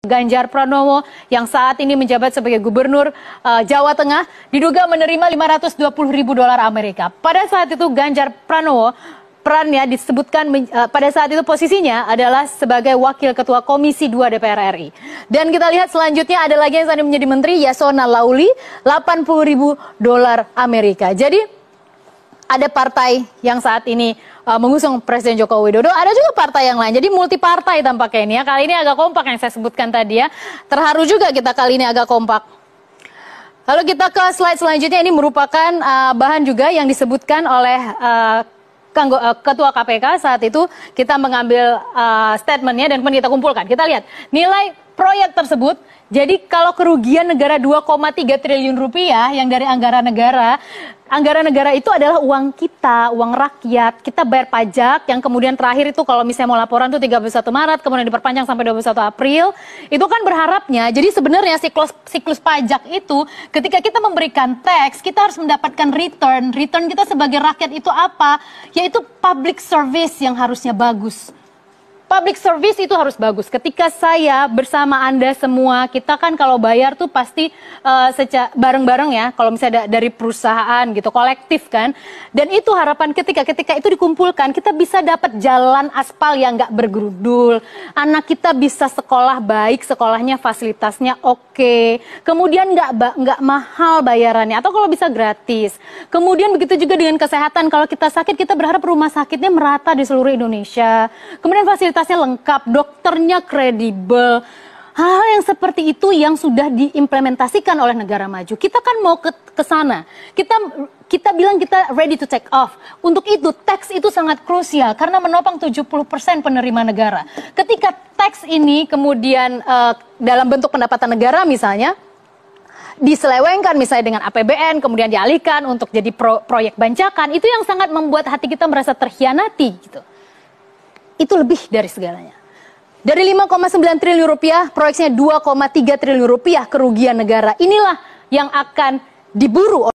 Ganjar Pranowo yang saat ini menjabat sebagai gubernur Jawa Tengah diduga menerima 520 ribu dolar Amerika. Pada saat itu Ganjar Pranowo perannya disebutkan pada saat itu posisinya adalah sebagai wakil ketua Komisi 2 DPR RI. Dan kita lihat selanjutnya ada lagi yang saat ini menjadi menteri, Yasona Lauli, 80 ribu dolar Amerika. Jadi ada partai yang saat ini mengusung Presiden Joko Widodo, ada juga partai yang lain. Jadi multi partai tampaknya ini ya. Kali ini agak kompak yang saya sebutkan tadi ya. Terharu juga kita kali ini agak kompak. Lalu kita ke slide selanjutnya, ini merupakan bahan juga yang disebutkan oleh Ketua KPK saat itu. Kita mengambil statementnya dan kemudian kita kumpulkan. Kita lihat nilai proyek tersebut. Jadi kalau kerugian negara 2,3 triliun rupiah yang dari anggaran negara itu adalah uang kita, uang rakyat. Kita bayar pajak yang kemudian terakhir itu kalau misalnya mau laporan itu 31 Maret, kemudian diperpanjang sampai 21 April. Itu kan berharapnya, jadi sebenarnya siklus pajak itu ketika kita memberikan tax, kita harus mendapatkan return. Return kita sebagai rakyat itu apa? Yaitu public service yang harusnya bagus. Public service itu harus bagus. Ketika saya bersama Anda semua, kita kan kalau bayar tuh pasti bareng-bareng ya. Kalau misalnya dari perusahaan gitu, kolektif kan. Dan itu harapan ketika itu dikumpulkan, kita bisa dapat jalan aspal yang nggak bergerudul. Anak kita bisa sekolah baik, sekolahnya fasilitasnya oke. Kemudian nggak mahal bayarannya, atau kalau bisa gratis. Kemudian begitu juga dengan kesehatan. Kalau kita sakit, kita berharap rumah sakitnya merata di seluruh Indonesia. Kemudian fasilitasnya lengkap, dokternya kredibel. Hal-hal yang seperti itu yang sudah diimplementasikan oleh negara maju. Kita kan mau ke sana. Kita bilang kita ready to take off. Untuk itu, tax itu sangat krusial karena menopang 70% penerima negara. Ketika tax ini kemudian dalam bentuk pendapatan negara misalnya, diselewengkan misalnya dengan APBN, kemudian dialihkan untuk jadi proyek bancakan, itu yang sangat membuat hati kita merasa terkhianati gitu. Itu lebih dari segalanya. Dari 5,9 triliun rupiah, proyeksinya 2,3 triliun rupiah kerugian negara. Inilah yang akan diburu